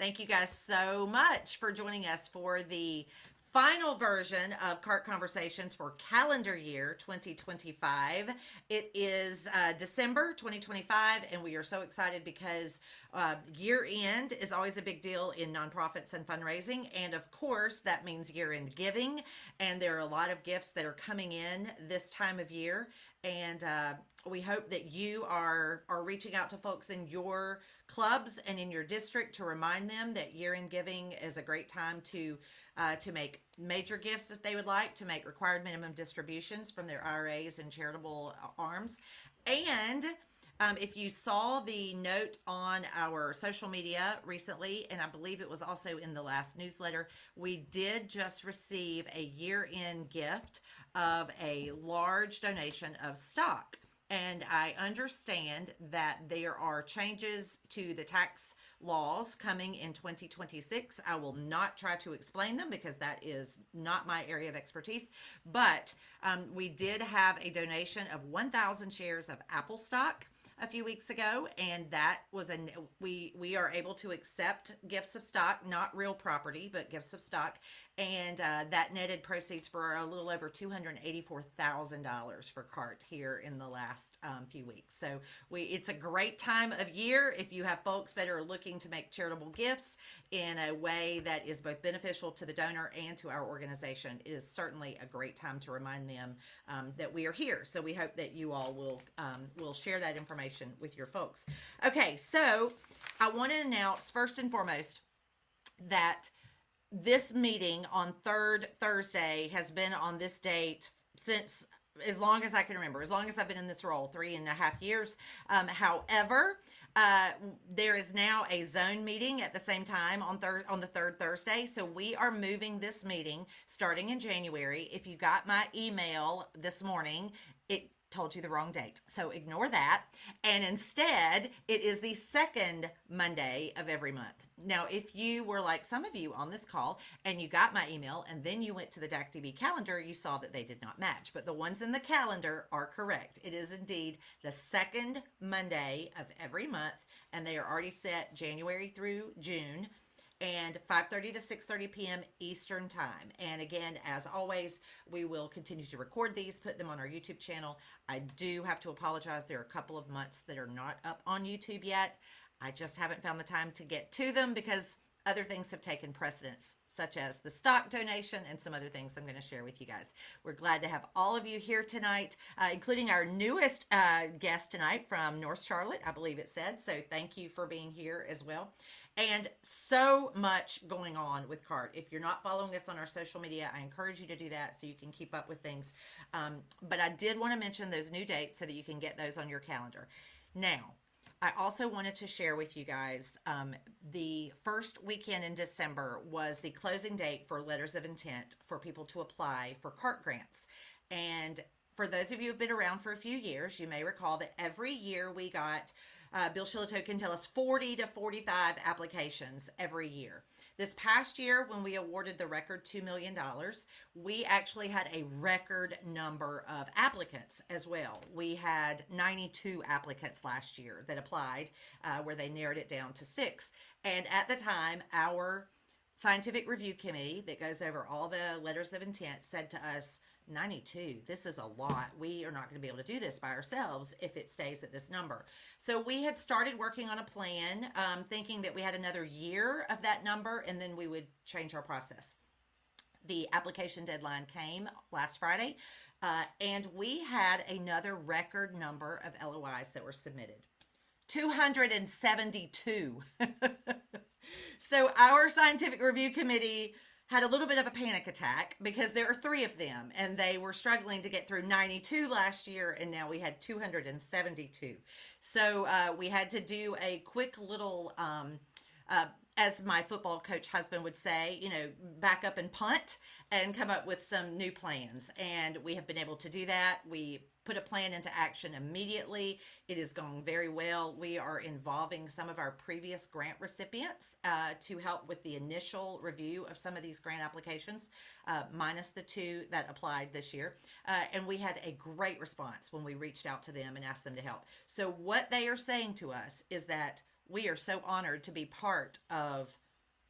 Thank you guys so much for joining us for the final version of CART Conversations for calendar year 2025. It is December 2025, and we are so excited because year end is always a big deal in nonprofits and fundraising. And of course, that means year end giving. And there are a lot of gifts that are coming in this time of year. And we hope that you are reaching out to folks in your clubs and in your district to remind them that year-end giving is a great time to make major gifts if they would like, to make required minimum distributions from their IRAs and charitable arms. And if you saw the note on our social media recently, and I believe it was also in the last newsletter, we did just receive a year-end gift of a large donation of stock. And I understand that there are changes to the tax laws coming in 2026. I will not try to explain them because that is not my area of expertise. But we did have a donation of 1,000 shares of Apple stock a few weeks ago, and that was we are able to accept gifts of stock, not real property, but gifts of stock, and that netted proceeds for a little over $284,000 for CART here in the last few weeks. So it's a great time of year if you have folks that are looking to make charitable gifts in a way that is both beneficial to the donor and to our organization. It is certainly a great time to remind them that we are here. So we hope that you all will share that information with your folks. Okay, so I want to announce first and foremost that this meeting on third Thursday has been on this date since as long as I can remember, as long as I've been in this role, 3.5 years. However, there is now a zone meeting at the same time on the third Thursday. So we are moving this meeting starting in January. If you got my email this morning, it told you the wrong date. So ignore that. And instead, it is the second Monday of every month. Now, if you were like some of you on this call and you got my email and then you went to the DACDB calendar, you saw that they did not match. But the ones in the calendar are correct. It is indeed the second Monday of every month, and they are already set January through June, and 5:30 to 6:30 p.m. Eastern Time. And again, as always, we will continue to record these, put them on our YouTube channel. I do have to apologize. There are a couple of months that are not up on YouTube yet. I just haven't found the time to get to them because other things have taken precedence, such as the stock donation and some other things I'm going to share with you guys. We're glad to have all of you here tonight, including our newest guest tonight from North Charlotte, I believe it said. So thank you for being here as well. And so much going on with CART. If you're not following us on our social media, I encourage you to do that so you can keep up with things. But I did want to mention those new dates so that you can get those on your calendar. Now, I also wanted to share with you guys the first weekend in December was the closing date for letters of intent for people to apply for CART grants. And for those of you who have been around for a few years, you may recall that every year we got Bill Shillito can tell us 40 to 45 applications every year. This past year, when we awarded the record $2 million, we actually had a record number of applicants as well. We had 92 applicants last year that applied, where they narrowed it down to 6. And at the time, our scientific review committee that goes over all the letters of intent said to us, 92, this is a lot. We are not going to be able to do this by ourselves if it stays at this number. So we had started working on a plan, thinking that we had another year of that number and then we would change our process. The application deadline came last Friday, and we had another record number of LOIs that were submitted. 272. So our scientific review committee had a little bit of a panic attack because there are 3 of them and they were struggling to get through 92 last year, and now we had 272. So we had to do a quick little, as my football coach husband would say, back up and punt and come up with some new plans. And we have been able to do that. We put a plan into action immediately. It is going very well. We are involving some of our previous grant recipients to help with the initial review of some of these grant applications, minus the 2 that applied this year. And we had a great response when we reached out to them and asked them to help. So what they are saying to us is that we are so honored to be part of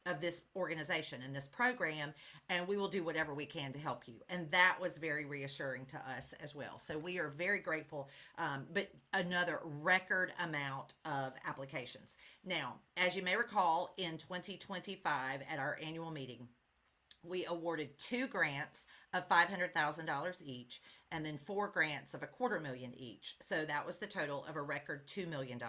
of this organization and this program, and we will do whatever we can to help you. And that was very reassuring to us as well. So we are very grateful, but another record amount of applications. Now, as you may recall, in 2025 at our annual meeting, we awarded 2 grants of $500,000 each, and then 4 grants of $250,000 each. So that was the total of a record $2 million.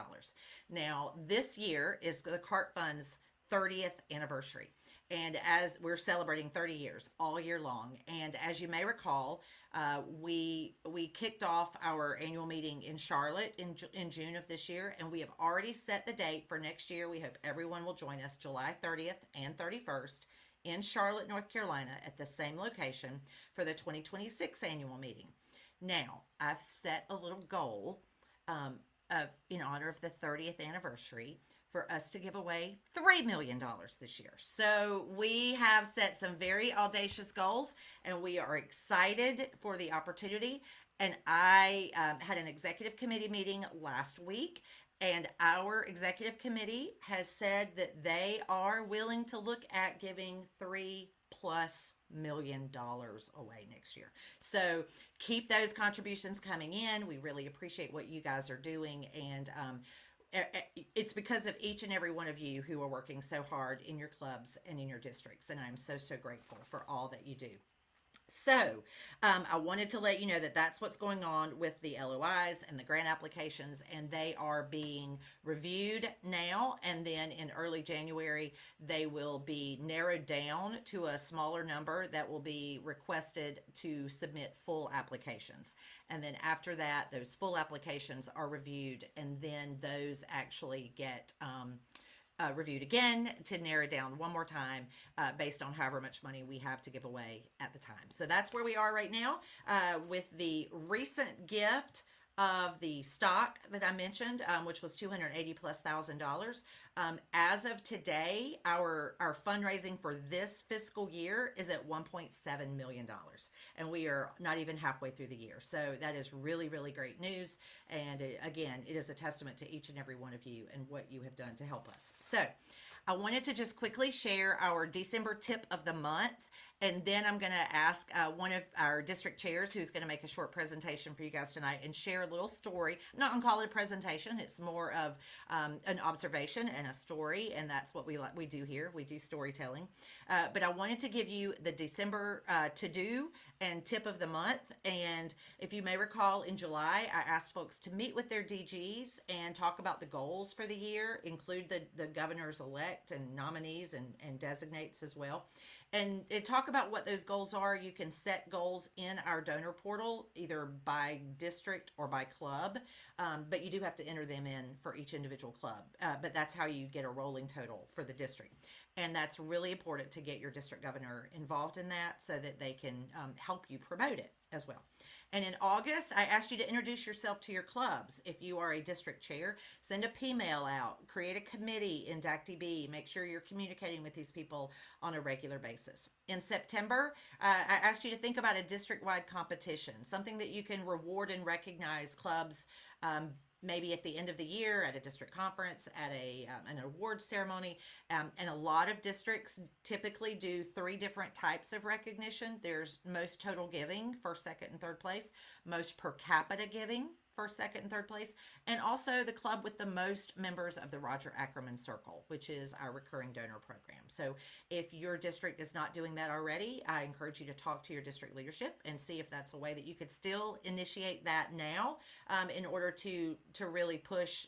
Now, this year is the CART Fund's 30th anniversary. And as we're celebrating 30 years all year long, and as you may recall, we kicked off our annual meeting in Charlotte in June of this year, and we have already set the date for next year. We hope everyone will join us July 30th and 31st in Charlotte, North Carolina, at the same location for the 2026 annual meeting. Now, I've set a little goal in honor of the 30th anniversary for us to give away $3 million this year. So we have set some very audacious goals, and we are excited for the opportunity. And I had an executive committee meeting last week, and our executive committee has said that they are willing to look at giving $3+ million away next year. So keep those contributions coming in. We really appreciate what you guys are doing, and it's because of each and every one of you who are working so hard in your clubs and in your districts, and I'm so grateful for all that you do. So, I wanted to let you know that that's what's going on with the LOIs and the grant applications, and they are being reviewed now. And then in early January, they will be narrowed down to a smaller number that will be requested to submit full applications. And then after that, those full applications are reviewed, and then those actually get reviewed again to narrow down one more time based on however much money we have to give away at the time. So that's where we are right now with the recent gift of the stock that I mentioned, which was $280,000+. As of today, our fundraising for this fiscal year is at $1.7 million, and we are not even halfway through the year. So that is really great news. And again, it is a testament to each and every one of you and what you have done to help us. So I wanted to just quickly share our December tip of the month. And then I'm going to ask one of our district chairs who's going to make a short presentation for you guys tonight and share a little story. I'm not going to call it a presentation. It's more of an observation and a story. And that's what we do here. We do storytelling. But I wanted to give you the December to-do and tip of the month. And if you may recall, in July, I asked folks to meet with their DGs and talk about the goals for the year, include the governors-elect and nominees and designates as well. And talk about what those goals are. You can set goals in our donor portal, either by district or by club, but you do have to enter them in for each individual club. But that's how you get a rolling total for the district. And that's really important to get your district governor involved in that so that they can help you promote it as well. And in August, I asked you to introduce yourself to your clubs. If you are a district chair, send a P-mail out, create a committee in DACTB, make sure you're communicating with these people on a regular basis. In September, I asked you to think about a district-wide competition, something that you can reward and recognize clubs maybe at the end of the year at a district conference, at an awards ceremony. And a lot of districts typically do 3 different types of recognition. There's most total giving, first, second, and third place, most per capita giving, first, second, and third place, and also the club with the most members of the Roger Ackerman Circle, which is our recurring donor program. So if your district is not doing that already, I encourage you to talk to your district leadership and see if that's a way that you could still initiate that now in order to really push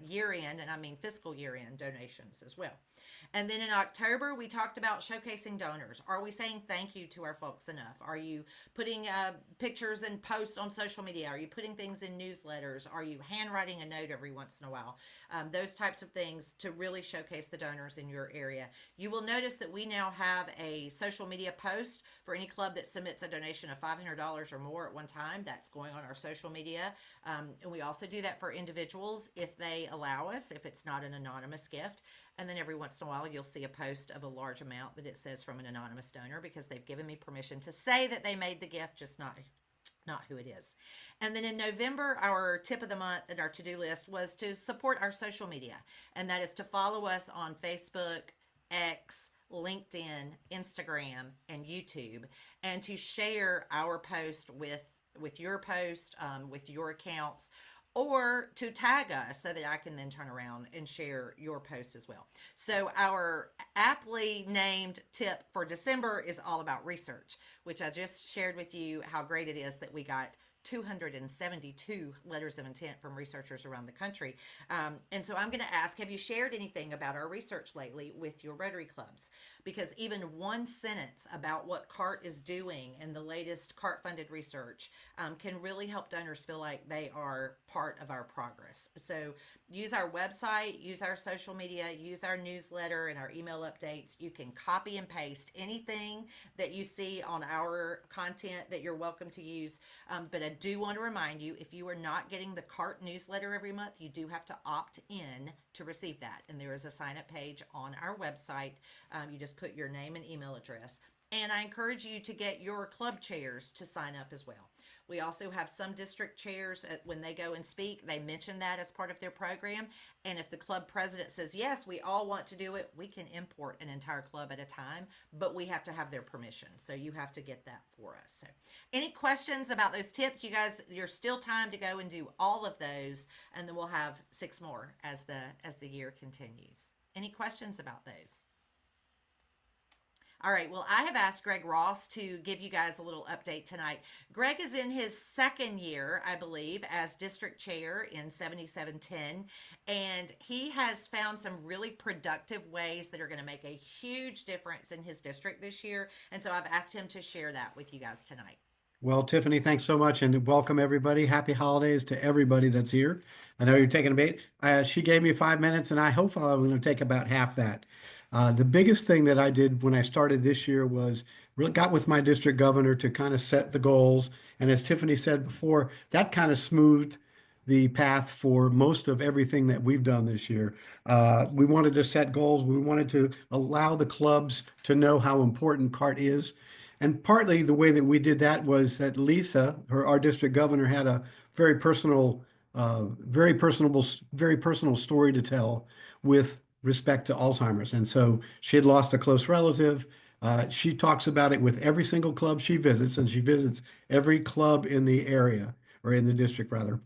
year-end, and I mean fiscal year-end donations as well. And then in October, we talked about showcasing donors. Are we saying thank you to our folks enough? Are you putting pictures and posts on social media? Are you putting things in newsletters? Are you handwriting a note every once in a while? Those types of things to really showcase the donors in your area. You will notice that we now have a social media post for any club that submits a donation of $500 or more at one time. That's going on our social media. And we also do that for individuals if they allow us, if it's not an anonymous gift. And then every once in a while, you'll see a post of a large amount that it says from an anonymous donor because they've given me permission to say that they made the gift, just not who it is. And then in November, our tip of the month and our to-do list was to support our social media. And that is to follow us on Facebook X, LinkedIn, Instagram, and YouTube, and to share our post with your post, with your accounts, or to tag us so that I can then turn around and share your post as well. So, our aptly named tip for December is all about research, which I just shared with you how great it is that we got 272 letters of intent from researchers around the country. And so I'm going to ask, have you shared anything about our research lately with your Rotary clubs? Because even one sentence about what CART is doing and the latest CART funded research can really help donors feel like they are part of our progress. So use our website, use our social media, use our newsletter and our email updates. You can copy and paste anything that you see on our content that you're welcome to use. But I do want to remind you, if you are not getting the CART newsletter every month, you do have to opt in to receive that. And there is a sign up page on our website. You just put your name and email address. And I encourage you to get your club chairs to sign up as well. We also have some district chairs when they go and speak, they mention that as part of their program. And if the club president says, yes, we all want to do it, we can import an entire club at a time, but we have to have their permission. So you have to get that for us. So, any questions about those tips? You guys, there's still time to go and do all of those, and then we'll have 6 more as the year continues. Any questions about those? All right. Well, I have asked Greg Ross to give you guys a little update tonight. Greg is in his second year, I believe, as district chair in 7710, and he has found some really productive ways that are going to make a huge difference in his district this year. And so I've asked him to share that with you guys tonight. Well, Tiffany, thanks so much and welcome everybody. Happy holidays to everybody that's here. I know you're taking a bait. She gave me 5 minutes, and I hope I'm going to take about half that. The biggest thing that I did when I started this year was really got with my district governor to kind of set the goals. And as Tiffany said before, that kind of smoothed the path for most of everything that we've done this year. We wanted to set goals. We wanted to allow the clubs to know how important CART is. And partly the way that we did that was that Lisa, our district governor, had a very personal, very personal story to tell with respect to Alzheimer's. And so she had lost a close relative. She talks about it with every single club she visits, and she visits every club in the area, or in the district rather.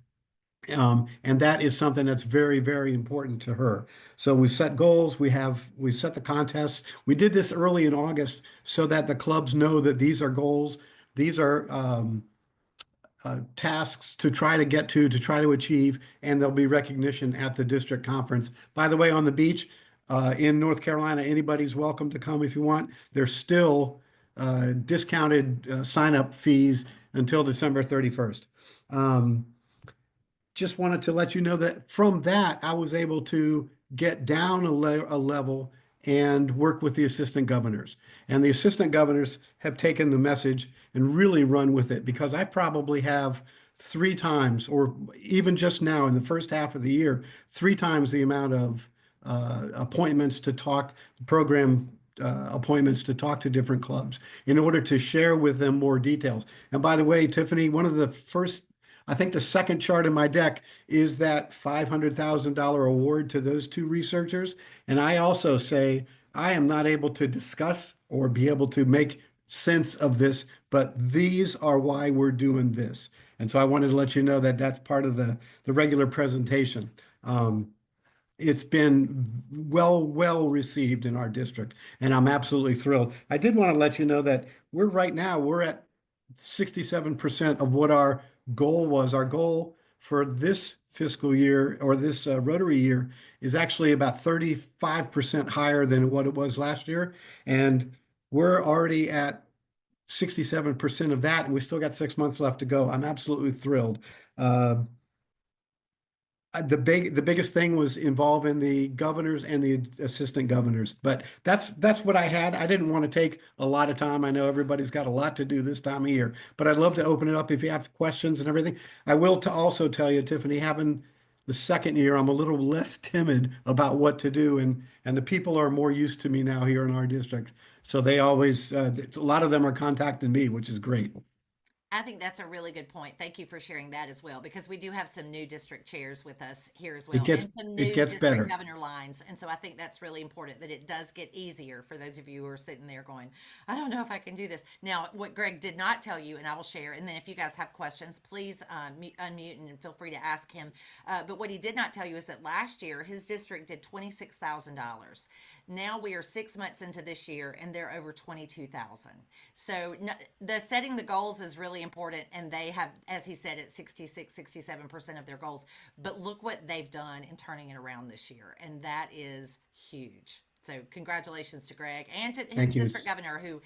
And that is something that's very, very important to her. So we set goals, we set the contests. We did this early in August so that the clubs know that these are goals, these are tasks to try to get to try to achieve, and there'll be recognition at the district conference. By the way, on the beach in North Carolina, anybody's welcome to come if you want. There's still discounted sign-up fees until December 31st. Just wanted to let you know that from that, I was able to get down a level and work with the assistant governors. And the assistant governors have taken the message and really run with it, because I probably have 3 times, or even just now in the first half of the year, 3 times the amount of appointments to talk, program appointments to talk to different clubs in order to share with them more details. And by the way, Tiffany, one of the first, I think the second chart in my deck is that $500,000 award to those 2 researchers. And I also say I am not able to discuss or be able to make sense of this, but these are why we're doing this. And so I wanted to let you know that that's part of the regular presentation. It's been well received in our district, and I'm absolutely thrilled. I did want to let you know that we're at 67% of what our goal was. Our goal for this fiscal year, or this Rotary year, is actually about 35% higher than what it was last year. And we're already at 67% of that, and we still got 6 months left to go. I'm absolutely thrilled. The biggest thing was involving the governors and the assistant governors, but that's what I had. I didn't want to take a lot of time. I know everybody's got a lot to do this time of year, but I'd love to open it up if you have questions and everything. I will to also tell you, Tiffany, having the second year, I'm a little less timid about what to do, and the people are more used to me now here in our district. So they always, a lot of them are contacting me, which is great. I think that's a really good point. Thank you for sharing that as well, because we do have some new district chairs with us here as It well, gets and some it new gets district better. governor lines. And so I think that's really important that it does get easier for those of you who are sitting there going, I don't know if I can do this. Now, what Greg did not tell you, and I will share, and then if you guys have questions, please unmute and feel free to ask him. But what he did not tell you is that last year his district did $26,000. Now we are 6 months into this year, and they're over 22,000. So the setting the goals is really important, and they have, as he said, at 66, 67% of their goals. But look what they've done in turning it around this year, and that is huge. So congratulations to Greg and to his Thank you. district governor, who,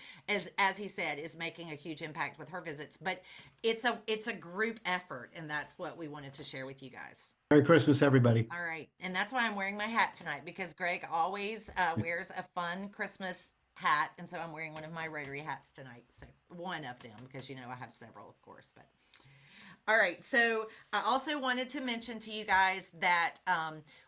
as he said, is making a huge impact with her visits. But it's a group effort, and that's what we wanted to share with you guys. Merry Christmas, everybody. All right. And that's why I'm wearing my hat tonight, because Greg always wears a fun Christmas hat. And so I'm wearing one of my Rotary hats tonight. So one of them, because I have several, of course. But all right. So I also wanted to mention to you guys that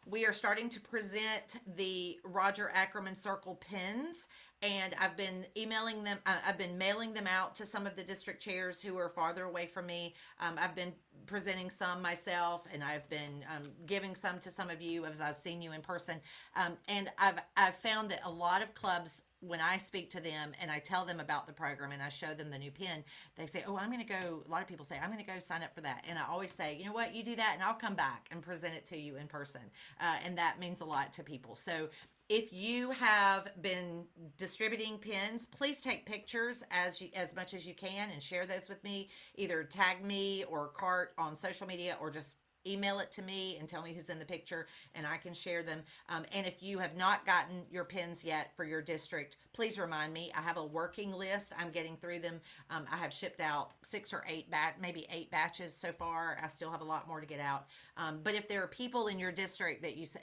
we are starting to present the Roger Ackerman Circle pins. And I've been emailing them, I've been mailing them out to some of the district chairs who are farther away from me. I've been presenting some myself, and I've been giving some to some of you as I've seen you in person. And I've found that a lot of clubs, when I speak to them and I tell them about the program and I show them the new pin, they say, "Oh, I'm going to go." A lot of people say, "I'm going to go sign up for that." And I always say, "You know what? You do that, and I'll come back and present it to you in person." And that means a lot to people. So if you have been distributing pins, please take pictures as much as you can and share those with me. Either tag me or CART on social media, or just email it to me and tell me who's in the picture, and I can share them. And if you have not gotten your pins yet for your district, please remind me. I have a working list. I'm getting through them. I have shipped out 6 or 8 maybe 8 batches so far. I still have a lot more to get out. But if there are people in your district that you say,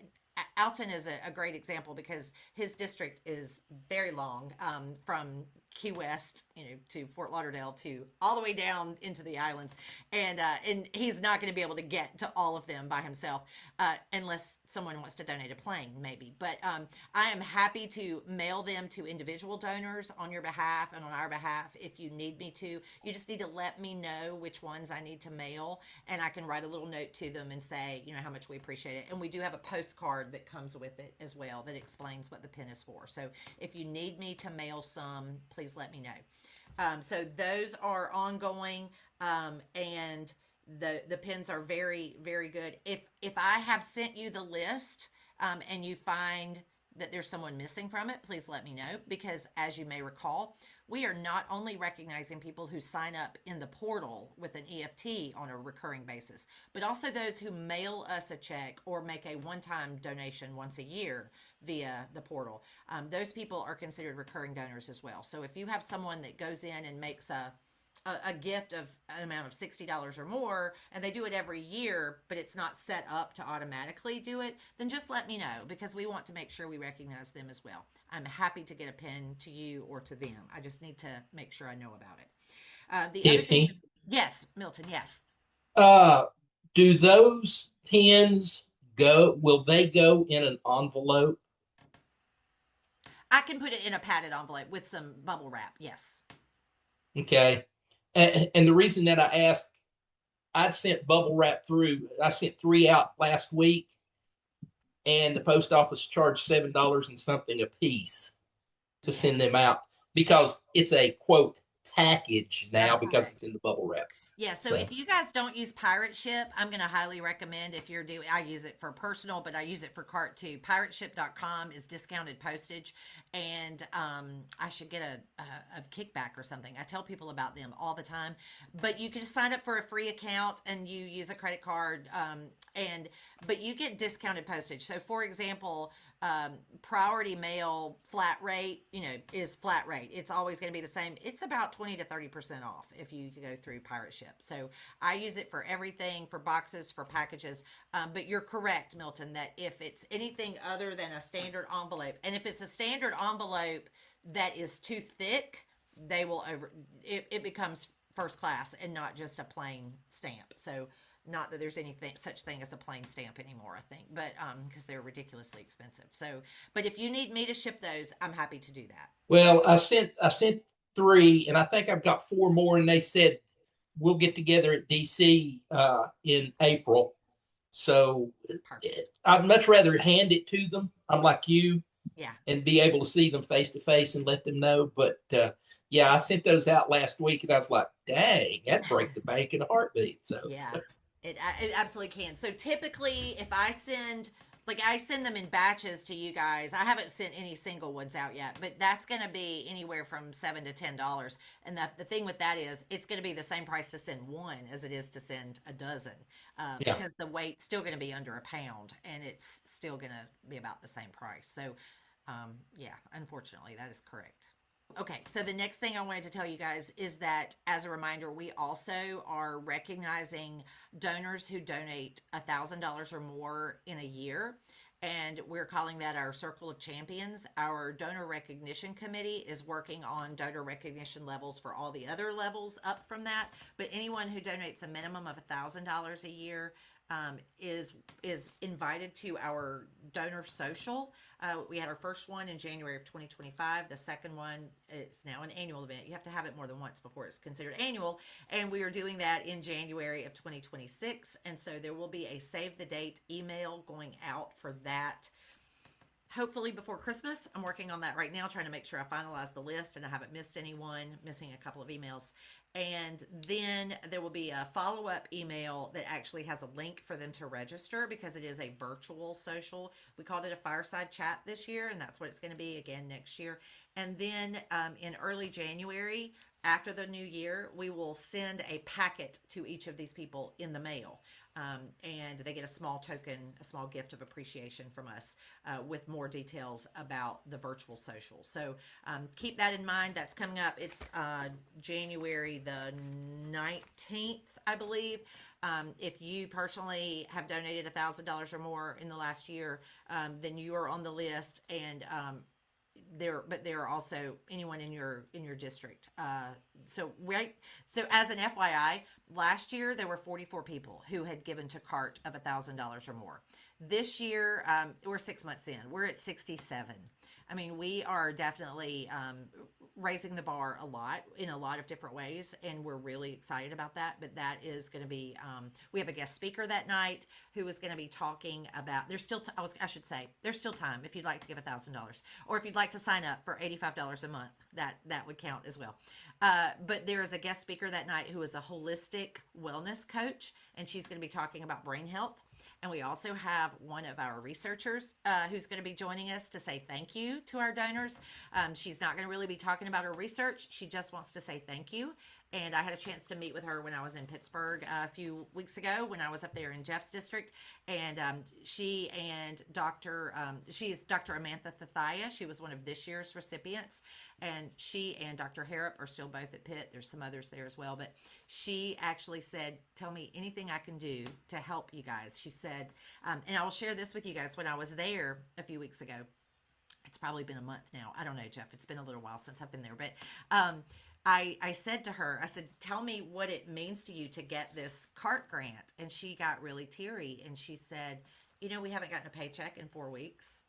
Alton is a great example, because his district is very long, from Key West, to Fort Lauderdale, to all the way down into the islands, and he's not going to be able to get to all of them by himself, unless someone wants to donate a plane, maybe. But I am happy to mail them to individual donors on your behalf and on our behalf if you need me to. You just need to let me know which ones I need to mail, and I can write a little note to them and say, how much we appreciate it. And we do have a postcard that comes with it as well that explains what the pin is for. So if you need me to mail some, please let me know. So those are ongoing, and the pins are very, very good. If I have sent you the list, and you find that there's someone missing from it, please let me know, because as you may recall, we are not only recognizing people who sign up in the portal with an EFT on a recurring basis, but also those who mail us a check or make a one-time donation once a year via the portal. Those people are considered recurring donors as well. So if you have someone that goes in and makes a gift of an amount of $60 or more, and they do it every year, but it's not set up to automatically do it, then just let me know, because we want to make sure we recognize them as well. I'm happy to get a pin to you or to them. I just need to make sure I know about it. The other thing Tiffany, is, yes, Milton, yes. uh, do those pins will they go in an envelope? I can put it in a padded envelope with some bubble wrap. Yes. Okay. And the reason that I asked, I sent bubble wrap through, I sent 3 out last week, and the post office charged $7 and something a piece to Yeah. send them out because it's a quote package now because it's Correct. in the bubble wrap. Yeah, so So, if you guys don't use Pirate Ship, I'm going to highly recommend, if you're doing, I use it for personal, but I use it for cart too. Pirateship.com is discounted postage, and I should get a kickback or something. I tell people about them all the time, but you can just sign up for a free account and you use a credit card, but you get discounted postage. So, for example, priority mail flat rate, is flat rate. It's always going to be the same. It's about 20 to 30% off if you go through Pirate Ship. So I use it for everything, for boxes, for packages. But you're correct, Milton, that if it's anything other than a standard envelope, and if it's a standard envelope that is too thick, they will it becomes first class and not just a plain stamp. So not that there's anything such thing as a plain stamp anymore, I think, but because they're ridiculously expensive. So, but if you need me to ship those, I'm happy to do that. well, I sent 3, and I think I've got 4 more, and they said we'll get together at DC in April. So Perfect. I'd much rather hand it to them. I'm like you, Yeah. and be able to see them face to face and let them know. But yeah, I sent those out last week, and I was like, dang, that'd break the bank in a heartbeat. So Yeah, it absolutely can. So typically, if I send, like, I send them in batches to you guys. I haven't sent any single ones out yet, but that's going to be anywhere from $7 to $10. And the thing with that is, it's going to be the same price to send one as it is to send a dozen, yeah, because the weight's still going to be under a pound, and it's still going to be about the same price. So, yeah, unfortunately, that is correct. Okay, so the next thing I wanted to tell you guys is that, as a reminder, we also are recognizing donors who donate $1,000 or more in a year. And we're calling that our Circle of Champions. Our donor recognition committee is working on donor recognition levels for all the other levels up from that. But anyone who donates a minimum of $1,000 a year is invited to our donor social. We had our first one in January of 2025. The second one, it's now an annual event. You have to have it more than once before it's considered annual. And we are doing that in January of 2026. And so there will be a save the date email going out for that, hopefully before Christmas. I'm working on that right now, trying to make sure I finalize the list and I haven't missed anyone, missing a couple of emails. And then there will be a follow up email that actually has a link for them to register, because it is a virtual social. We called it a fireside chat this year, and that's what it's going to be again next year. And then in early January, after the new year, we will send a packet to each of these people in the mail. And they get a small token, a small gift of appreciation from us, with more details about the virtual social. So keep that in mind. That's coming up. It's January the 19th, I believe. If you personally have donated $1,000 or more in the last year, then you are on the list. And there are also anyone in your district. So right. So as an FYI, last year there were 44 people who had given to CART of $1,000 or more. This year, we're 6 months in. We're at 67. I mean, we are definitely raising the bar a lot in a lot of different ways, and we're really excited about that. But that is going to be, we have a guest speaker that night who is going to be talking about. There's still, I should say, there's still time if you'd like to give $1,000, or if you'd like to sign up for $85 a month. That would count as well. But there is a guest speaker that night who is a holistic wellness coach, and she's going to be talking about brain health. And we also have one of our researchers who's going to be joining us to say thank you to our donors. She's not going to really be talking about her research. She just wants to say thank you. And I had a chance to meet with her when I was in Pittsburgh a few weeks ago, when I was up there in Jeff's district. And she and she is Dr. Amantha Thethia. She was one of this year's recipients. And she and Dr. Harrop are still both at Pitt. There's some others there as well. But she actually said, tell me anything I can do to help you guys. She said, and I will share this with you guys. When I was there a few weeks ago, it's probably been a month now. I don't know, Jeff. It's been a little while since I've been there. But I said to her, I said, tell me what it means to you to get this CART grant. And she got really teary. And she said, we haven't gotten a paycheck in 4 weeks.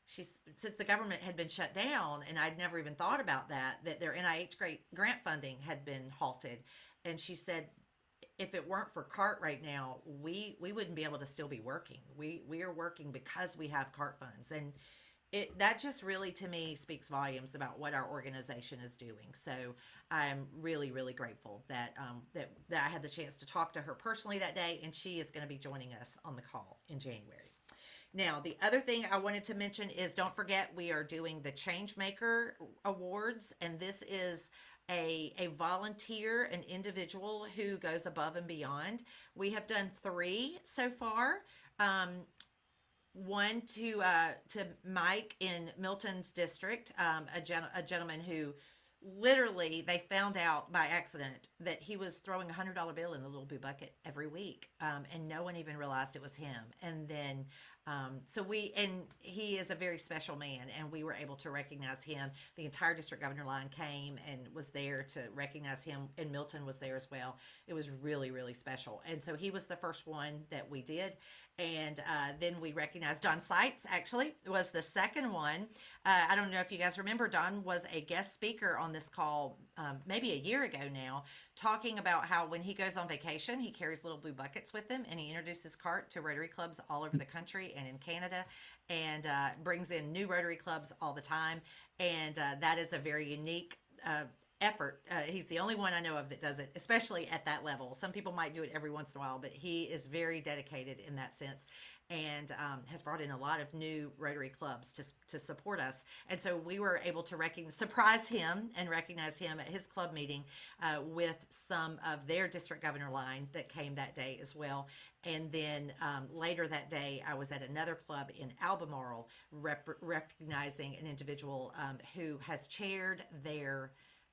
Since the government had been shut down, and I'd never even thought about that their NIH grant funding had been halted. And she said, if it weren't for CART right now, we wouldn't be able to still be working. We are working because we have CART funds. And that just really, to me, speaks volumes about what our organization is doing. So I'm really, really grateful that I had the chance to talk to her personally that day, and she is going to be joining us on the call in January. Now, the other thing I wanted to mention is, don't forget, we are doing the Changemaker Awards, and this is a volunteer, an individual who goes above and beyond. We have done 3 so far. One to Mike in Milton's district, a gentleman who literally, they found out by accident that he was throwing $100 bill in the little blue bucket every week, and no one even realized it was him. And then and he is a very special man, and we were able to recognize him. The entire district governor line came and was there to recognize him, and Milton was there as well. It was really, really special. And so he was the first one that we did. And then we recognized Don Seitz, actually, was the second one. I don't know if you guys remember, Don was a guest speaker on this call maybe a year ago now, talking about how when he goes on vacation, he carries little blue buckets with him and he introduces CART to Rotary clubs all over the country and in Canada, and brings in new Rotary clubs all the time. And that is a very unique effort. He's the only one I know of that does it, especially at that level. Some people might do it every once in a while, but he is very dedicated in that sense, and has brought in a lot of new Rotary clubs to support us. And so we were able to surprise him and recognize him at his club meeting with some of their district governor line that came that day as well. And then later that day, I was at another club in Albemarle recognizing an individual who has chaired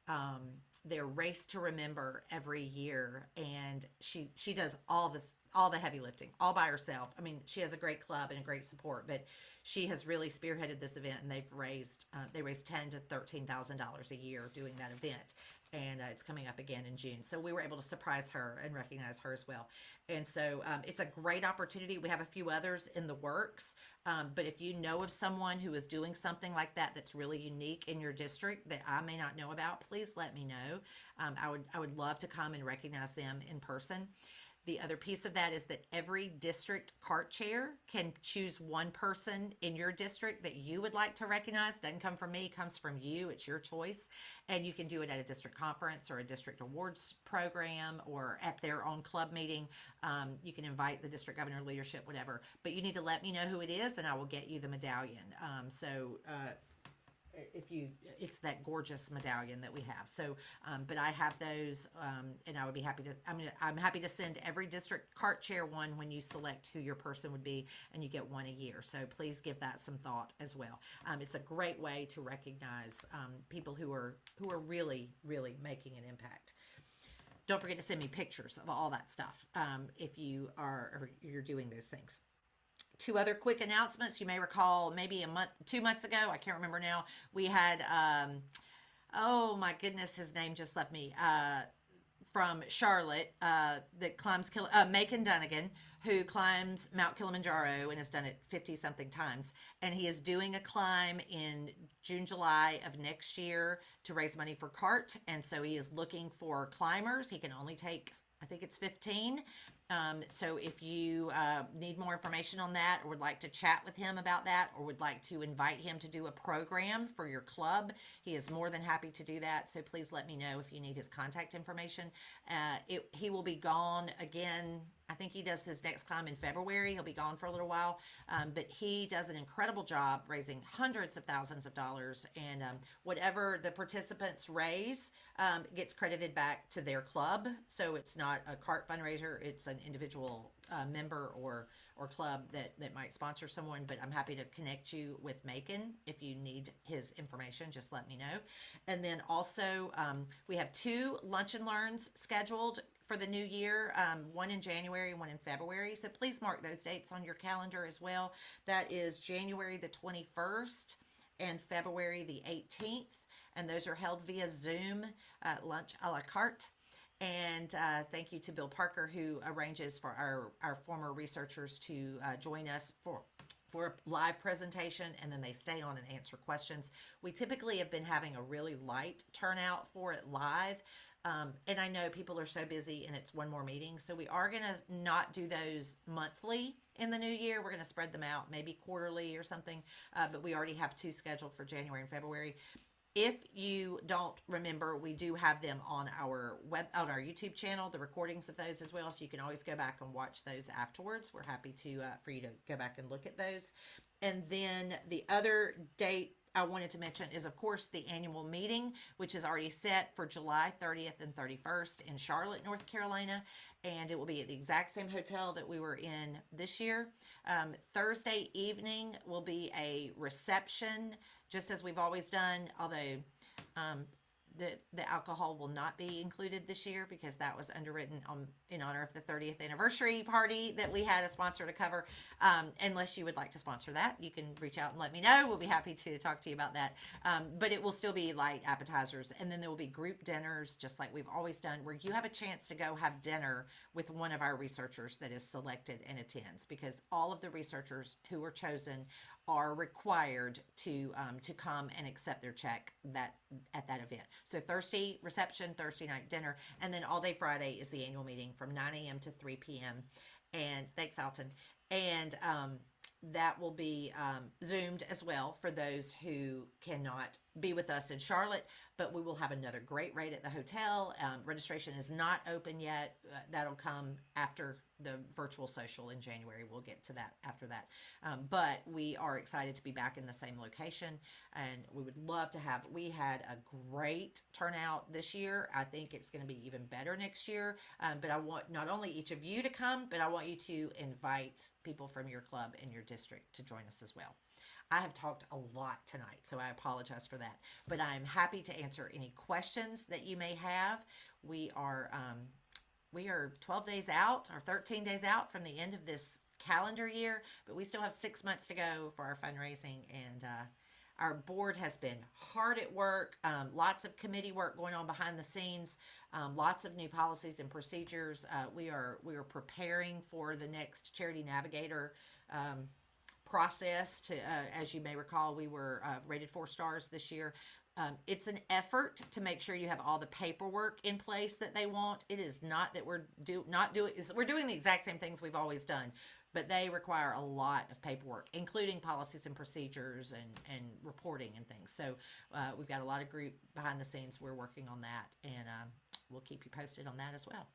um, their race to remember every year, and she does all the heavy lifting all by herself. I mean, she has a great club and a great support, but she has really spearheaded this event, and they raised $10,000 to $13,000 a year doing that event. And it's coming up again in June. So we were able to surprise her and recognize her as well. And so it's a great opportunity. We have a few others in the works. But if you know of someone who is doing something like that that's really unique in your district that I may not know about, please let me know. I would love to come and recognize them in person. The other piece of that is that every district CART chair can choose one person in your district that you would like to recognize. Doesn't come from me, comes from you. It's your choice. And you can do it at a district conference or a district awards program or at their own club meeting. You can invite the district governor, leadership, whatever. But you need to let me know who it is, and I will get you the medallion. If you It's that gorgeous medallion that we have. So but I have those, and I would be happy to I'm happy to send every district CART chair one when you select who your person would be, and you get one a year. So please give that some thought as well. It's a great way to recognize people who are really making an impact. Don't forget to send me pictures of all that stuff if you're doing those things. Two other quick announcements. You may recall maybe 2 months ago, I can't remember now, we had, oh my goodness, his name just left me, from Charlotte, that climbs Macon Dunnigan, who climbs Mount Kilimanjaro and has done it 50 something times. And he is doing a climb in June, July of next year to raise money for CART. And so he is looking for climbers. He can only take, I think it's 15. So if you need more information on that, or would like to chat with him about that, or would like to invite him to do a program for your club, he is more than happy to do that. So please let me know if you need his contact information. He will be gone again. I think he does his next climb in February. He'll be gone for a little while, but he does an incredible job raising hundreds of thousands of dollars, and whatever the participants raise gets credited back to their club. So it's not a CART fundraiser; it's an individual member or club that might sponsor someone. But I'm happy to connect you with Macon if you need his information. Just let me know. And then also we have 2 lunch and learns scheduled for the new year, one in January, one in February. So please mark those dates on your calendar as well. That is January the 21st and February the 18th. And those are held via Zoom, lunch a la carte. And thank you to Bill Parker, who arranges for our former researchers to join us for a live presentation, and then they stay on and answer questions. We typically have been having a really light turnout for it live. And I know people are so busy and it's one more meeting. So we are going to not do those monthly in the new year. We're going to spread them out, maybe quarterly or something. But we already have 2 scheduled for January and February. If you don't remember, we do have them on our YouTube channel, the recordings of those as well. So you can always go back and watch those afterwards. We're happy for you to go back and look at those. And then the other date I wanted to mention is, of course, the annual meeting, which is already set for July 30th and 31st in Charlotte, North Carolina. And it will be at the exact same hotel that we were in this year. Thursday evening will be a reception, just as we've always done, although the alcohol will not be included this year because that was underwritten in honor of the 30th anniversary party that we had a sponsor to cover. Unless you would like to sponsor that, you can reach out and let me know. We'll be happy to talk to you about that. But it will still be light appetizers, and then there will be group dinners, just like we've always done, where you have a chance to go have dinner with one of our researchers that is selected and attends, because all of the researchers who are chosen are required to come and accept their check at that event. So Thursday reception, Thursday night dinner, and then all day Friday is the annual meeting from 9 a.m. to 3 p.m. And thanks, Alton. And that will be Zoomed as well for those who cannot be with us in Charlotte, but we will have another great rate at the hotel. Registration is not open yet. That'll come after the virtual social in January. We'll get to that after that. But we are excited to be back in the same location, and we would love to have. We had a great turnout this year. I think it's going to be even better next year. But I want not only each of you to come, but I want you to invite people from your club and your district to join us as well. I have talked a lot tonight, so I apologize for that. But I'm happy to answer any questions that you may have. We are 12 days out or 13 days out from the end of this calendar year, but we still have 6 months to go for our fundraising, and our board has been hard at work. Lots of committee work going on behind the scenes. Lots of new policies and procedures. We are preparing for the next Charity Navigator process. As you may recall, we were rated 4 stars this year. It's an effort to make sure you have all the paperwork in place that they want. It is not that we're doing the exact same things we've always done, but they require a lot of paperwork, including policies and procedures and reporting and things. So we've got a lot of group behind the scenes. We're working on that, and we'll keep you posted on that as well.